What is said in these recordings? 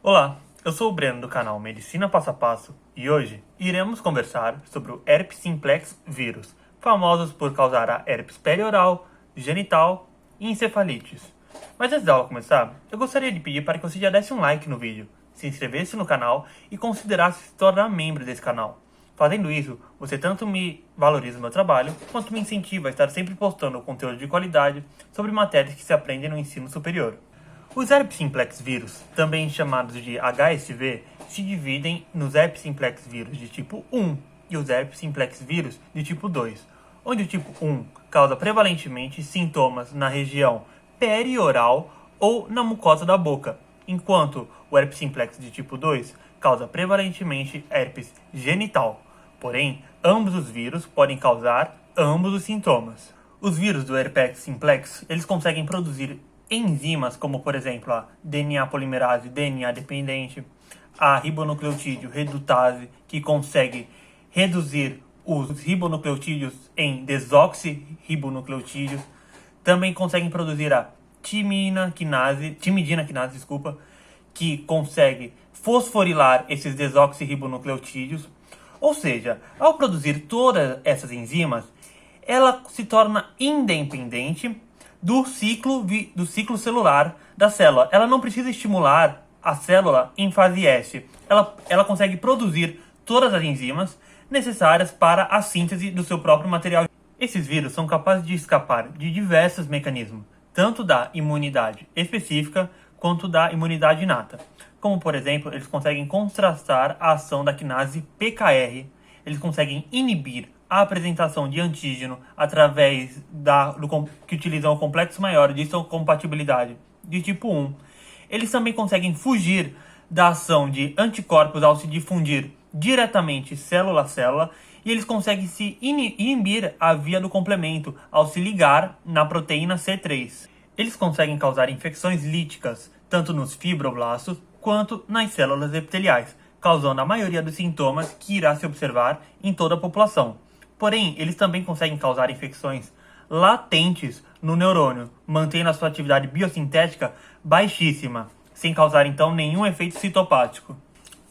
Olá, eu sou o Breno do canal Medicina Passo a Passo e hoje iremos conversar sobre o herpes simplex vírus, famosos por causar a herpes perioral, genital e encefalites. Mas antes da aula começar, eu gostaria de pedir para que você já desse um like no vídeo, se inscrevesse no canal e considerasse se tornar membro desse canal. Fazendo isso, você tanto me valoriza o meu trabalho, quanto me incentiva a estar sempre postando conteúdo de qualidade sobre matérias que se aprendem no ensino superior. Os herpes simplex vírus, também chamados de HSV, se dividem nos herpes simplex vírus de tipo 1 e os herpes simplex vírus de tipo 2, onde o tipo 1 causa prevalentemente sintomas na região perioral ou na mucosa da boca, enquanto o herpes simplex de tipo 2 causa prevalentemente herpes genital. Porém, ambos os vírus podem causar ambos os sintomas. Os vírus do herpes simplex, eles conseguem produzir enzimas como, por exemplo, a DNA polimerase DNA dependente, a ribonucleotídeo redutase, que consegue reduzir os ribonucleotídeos em desoxirribonucleotídeos. Também conseguem produzir a timidina quinase, que consegue fosforilar esses desoxirribonucleotídeos. Ou seja, ao produzir todas essas enzimas, ela se torna independente do ciclo celular da célula. Ela não precisa estimular a célula em fase S. Ela consegue produzir todas as enzimas necessárias para a síntese do seu próprio material. Esses vírus são capazes de escapar de diversos mecanismos, tanto da imunidade específica quanto da imunidade inata. Como, por exemplo, eles conseguem contrastar a ação da quinase PKR, eles conseguem inibir a apresentação de antígeno através que utilizam o complexo maior de histocompatibilidade de tipo 1. Eles também conseguem fugir da ação de anticorpos ao se difundir diretamente célula a célula, e eles conseguem se inibir a via do complemento ao se ligar na proteína C3. Eles conseguem causar infecções líticas tanto nos fibroblastos quanto nas células epiteliais, causando a maioria dos sintomas que irá se observar em toda a população. Porém, eles também conseguem causar infecções latentes no neurônio, mantendo a sua atividade biosintética baixíssima, sem causar então nenhum efeito citopático.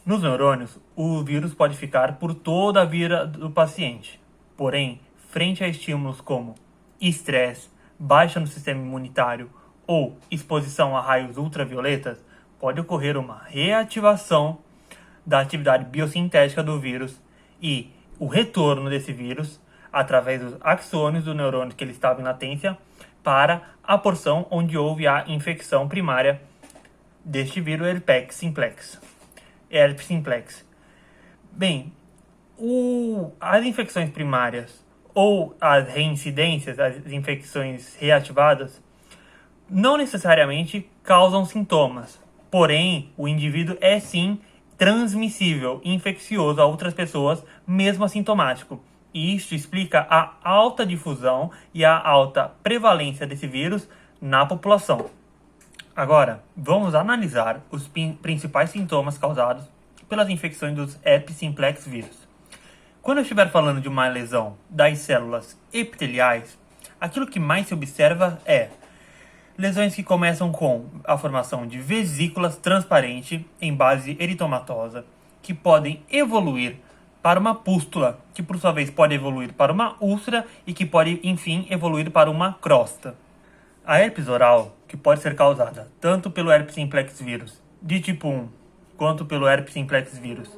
Nos neurônios, o vírus pode ficar por toda a vida do paciente. Porém, frente a estímulos como estresse, baixa no sistema imunitário ou exposição a raios ultravioletas, pode ocorrer uma reativação da atividade biosintética do vírus e o retorno desse vírus através dos axônios do neurônio que ele estava em latência para a porção onde houve a infecção primária deste vírus herpes simplex. Bem, as infecções primárias ou as reincidências, as infecções reativadas, não necessariamente causam sintomas. Porém, o indivíduo é sim transmissível e infeccioso a outras pessoas, mesmo assintomático. E isso explica a alta difusão e a alta prevalência desse vírus na população. Agora, vamos analisar os principais sintomas causados pelas infecções dos herpes simplex vírus. Quando eu estiver falando de uma lesão das células epiteliais, aquilo que mais se observa é lesões que começam com a formação de vesículas transparentes em base eritomatosa, que podem evoluir para uma pústula, que por sua vez pode evoluir para uma úlcera e que pode, enfim, evoluir para uma crosta. A herpes oral, que pode ser causada tanto pelo herpes simplex vírus de tipo 1 quanto pelo herpes simplex vírus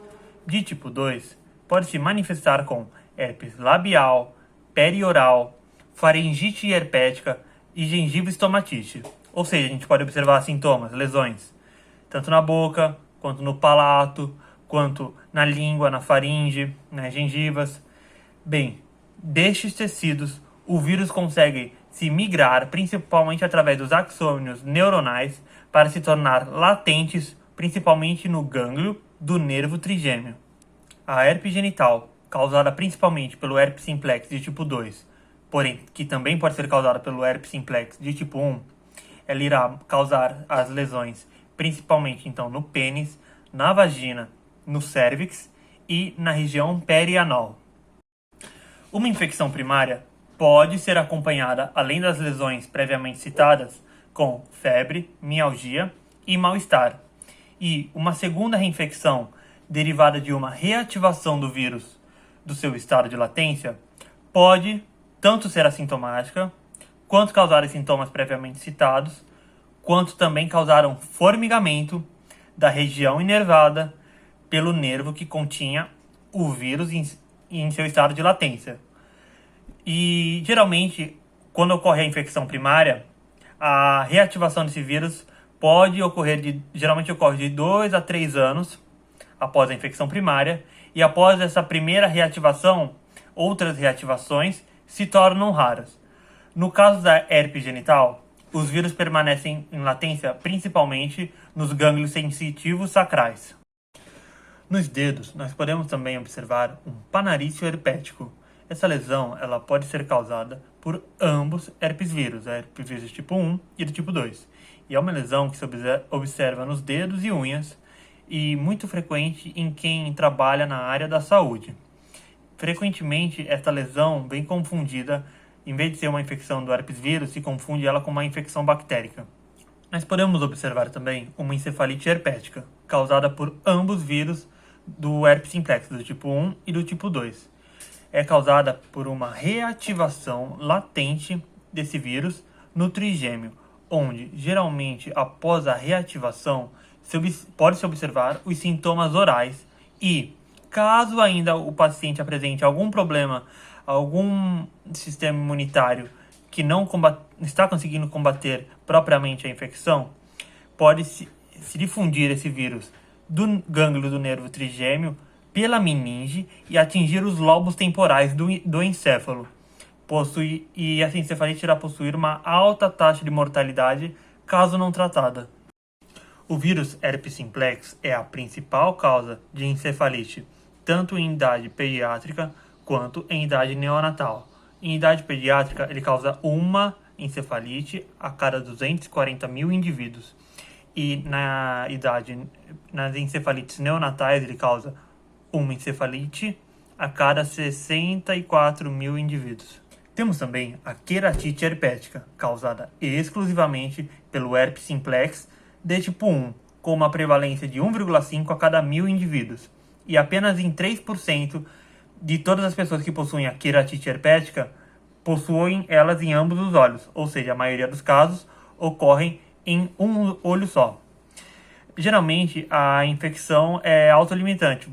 de tipo 2, pode se manifestar com herpes labial, perioral, faringite herpética e gengiva-estomatite. Ou seja, a gente pode observar sintomas, lesões, tanto na boca, quanto no palato, quanto na língua, na faringe, nas gengivas. Bem, destes tecidos, o vírus consegue se migrar principalmente através dos axônios neuronais para se tornar latentes, principalmente no gânglio do nervo trigêmeo. A herpes genital, causada principalmente pelo herpes simplex de tipo 2, porém, que também pode ser causada pelo herpes simplex de tipo 1, ela irá causar as lesões principalmente então no pênis, na vagina, no cérvix e na região perianal. Uma infecção primária pode ser acompanhada, além das lesões previamente citadas, com febre, mialgia e mal-estar. e uma segunda reinfecção derivada de uma reativação do vírus do seu estado de latência pode tanto ser assintomática, quanto causar os sintomas previamente citados, quanto também causar um formigamento da região inervada pelo nervo que continha o vírus em seu estado de latência. E geralmente, quando ocorre a infecção primária, a reativação desse vírus geralmente ocorre de 2 a 3 anos após a infecção primária, e após essa primeira reativação, outras reativações se tornam raras. No caso da herpes genital, os vírus permanecem em latência principalmente nos gânglios sensitivos sacrais. Nos dedos, nós podemos também observar um panarício herpético. Essa lesão ela pode ser causada por ambos herpes vírus, a herpes vírus tipo 1 e do tipo 2. E é uma lesão que se observa nos dedos e unhas e muito frequente em quem trabalha na área da saúde. Frequentemente, esta lesão vem confundida, em vez de ser uma infecção do herpes vírus, se confunde ela com uma infecção bactérica. Nós podemos observar também uma encefalite herpética, causada por ambos vírus do herpes simplex, do tipo 1 e do tipo 2. É causada por uma reativação latente desse vírus no trigêmeo, onde, geralmente, após a reativação, pode-se observar os sintomas orais e, caso ainda o paciente apresente algum problema, algum sistema imunitário que não está conseguindo combater propriamente a infecção, pode-se difundir esse vírus do gânglio do nervo trigêmeo pela meninge e atingir os lobos temporais do encéfalo. E essa encefalite irá possuir uma alta taxa de mortalidade caso não tratada. O vírus herpes simplex é a principal causa de encefalite, tanto em idade pediátrica quanto em idade neonatal. Em idade pediátrica, ele causa uma encefalite a cada 240 mil indivíduos. E nas encefalites neonatais, ele causa uma encefalite a cada 64 mil indivíduos. Temos também a queratite herpética, causada exclusivamente pelo herpes simplex de tipo 1, com uma prevalência de 1,5 a cada 1.000 indivíduos. E apenas em 3% de todas as pessoas que possuem a queratite herpética possuem elas em ambos os olhos, ou seja, a maioria dos casos ocorrem em um olho só. Geralmente, a infecção é autolimitante,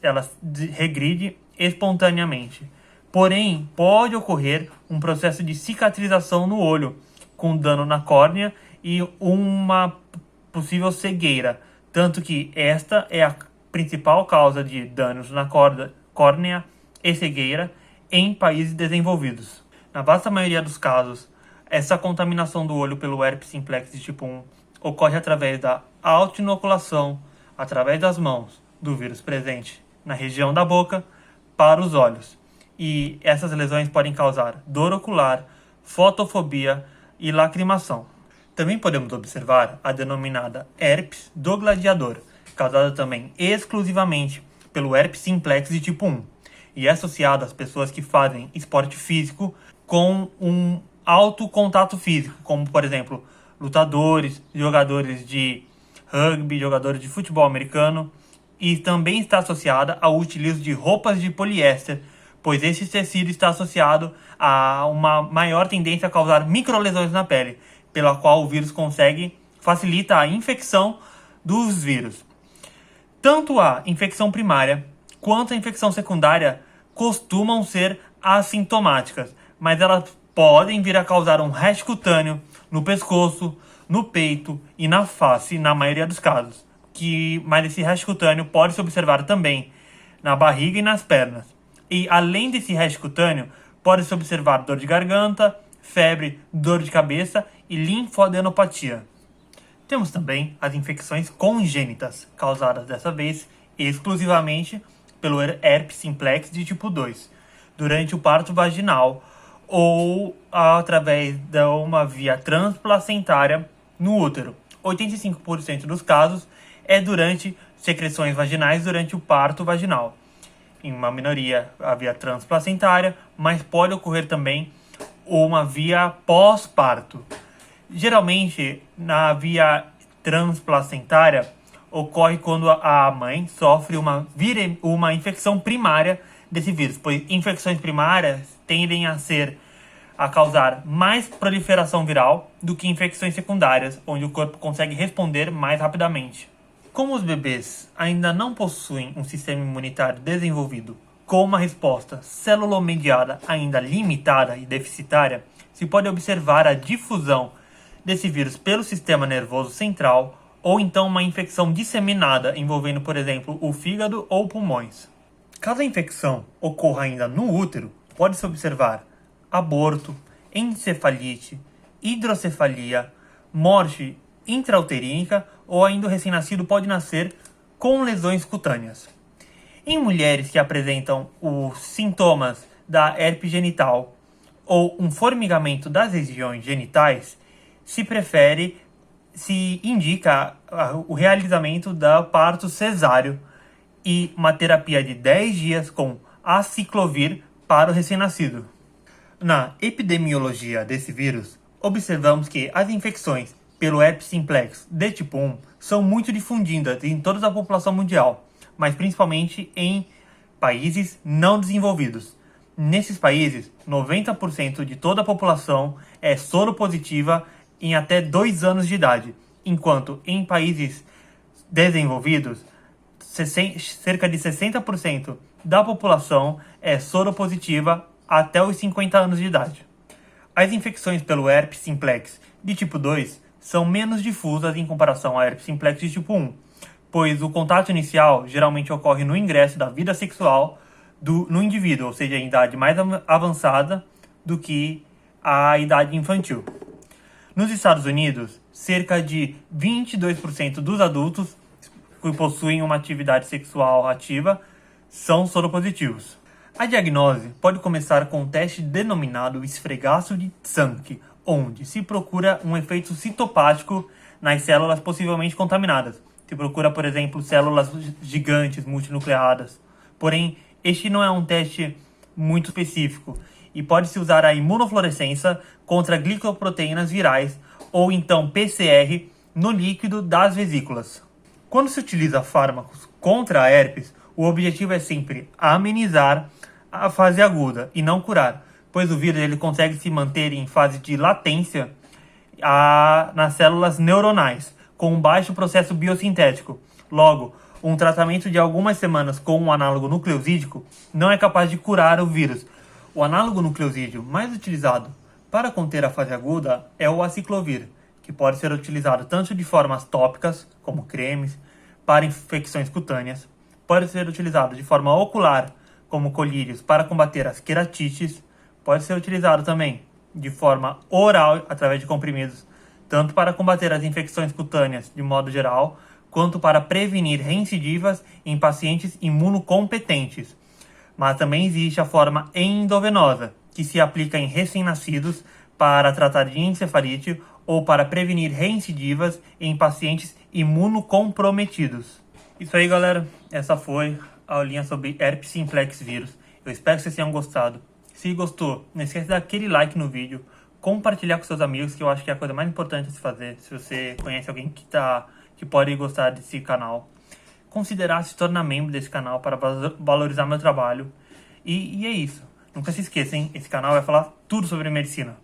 ela regride espontaneamente. Porém, pode ocorrer um processo de cicatrização no olho, com dano na córnea e uma possível cegueira, tanto que esta é a principal causa de danos na córnea e cegueira em países desenvolvidos. Na vasta maioria dos casos, essa contaminação do olho pelo herpes simplex de tipo 1 ocorre através da autoinoculação, através das mãos, do vírus presente na região da boca para os olhos. E essas lesões podem causar dor ocular, fotofobia e lacrimação. Também podemos observar a denominada herpes do gladiador, causada também exclusivamente pelo herpes simplex de tipo 1, e é associada às pessoas que fazem esporte físico com um alto contato físico, como, por exemplo, lutadores, jogadores de rugby, jogadores de futebol americano, e também está associada ao utilizo de roupas de poliéster, pois esse tecido está associado a uma maior tendência a causar microlesões na pele, pela qual o vírus facilita a infecção dos vírus. Tanto a infecção primária quanto a infecção secundária costumam ser assintomáticas, mas elas podem vir a causar um rash cutâneo no pescoço, no peito e na face, na maioria dos casos. Mas esse rash cutâneo pode se observar também na barriga e nas pernas. E além desse rash cutâneo, pode-se observar dor de garganta, febre, dor de cabeça e linfadenopatia. Temos também as infecções congênitas, causadas dessa vez exclusivamente pelo herpes simplex de tipo 2, durante o parto vaginal ou através de uma via transplacentária no útero. 85% dos casos é durante secreções vaginais durante o parto vaginal. Em uma minoria, a via transplacentária, mas pode ocorrer também uma via pós-parto. Geralmente, na via transplacentária, ocorre quando a mãe sofre uma infecção primária desse vírus, pois infecções primárias tendem a causar mais proliferação viral do que infecções secundárias, onde o corpo consegue responder mais rapidamente. Como os bebês ainda não possuem um sistema imunitário desenvolvido com uma resposta célula-mediada ainda limitada e deficitária, se pode observar a difusão desse vírus pelo sistema nervoso central ou então uma infecção disseminada envolvendo, por exemplo, o fígado ou pulmões. Caso a infecção ocorra ainda no útero, pode-se observar aborto, encefalite, hidrocefalia, morte intrauterínica ou ainda o recém-nascido pode nascer com lesões cutâneas. Em mulheres que apresentam os sintomas da herpes genital ou um formigamento das regiões genitais, se indica o realizamento do parto cesáreo e uma terapia de 10 dias com aciclovir para o recém-nascido. Na epidemiologia desse vírus, observamos que as infecções pelo herpes simplex de tipo 1 são muito difundidas em toda a população mundial, mas principalmente em países não desenvolvidos. Nesses países, 90% de toda a população é soropositiva em até 2 anos de idade, enquanto em países desenvolvidos, cerca de 60% da população é soropositiva até os 50 anos de idade. As infecções pelo herpes simplex de tipo 2 são menos difusas em comparação à herpes simplex de tipo 1, pois o contato inicial geralmente ocorre no ingresso da vida sexual no indivíduo, ou seja, em idade mais avançada do que a idade infantil. Nos Estados Unidos, cerca de 22% dos adultos que possuem uma atividade sexual ativa são soropositivos. A diagnose pode começar com um teste denominado esfregaço de Zancke, onde se procura um efeito citopático nas células possivelmente contaminadas. Se procura, por exemplo, células gigantes multinucleadas. Porém, este não é um teste muito específico e pode-se usar a imunofluorescência contra glicoproteínas virais ou então PCR no líquido das vesículas. Quando se utiliza fármacos contra a herpes, o objetivo é sempre amenizar a fase aguda e não curar, pois o vírus ele consegue se manter em fase de latência nas células neuronais, com um baixo processo biosintético. Logo, um tratamento de algumas semanas com um análogo nucleosídico não é capaz de curar o vírus. O análogo nucleosídeo mais utilizado para conter a fase aguda é o aciclovir, que pode ser utilizado tanto de formas tópicas, como cremes, para infecções cutâneas, pode ser utilizado de forma ocular, como colírios, para combater as queratites, pode ser utilizado também de forma oral, através de comprimidos, tanto para combater as infecções cutâneas de modo geral, quanto para prevenir reincidivas em pacientes imunocompetentes. Mas também existe a forma endovenosa, que se aplica em recém-nascidos para tratar de encefalite ou para prevenir reincidivas em pacientes imunocomprometidos. Isso aí, galera. Essa foi a aulinha sobre herpes simplex vírus. Eu espero que vocês tenham gostado. Se gostou, não esquece de dar aquele like no vídeo, compartilhar com seus amigos, que eu acho que é a coisa mais importante a se fazer, se você conhece alguém que pode gostar desse canal. Considerar se tornar membro desse canal para valorizar meu trabalho. E é isso. Nunca se esqueça, hein? Esse canal vai falar tudo sobre medicina.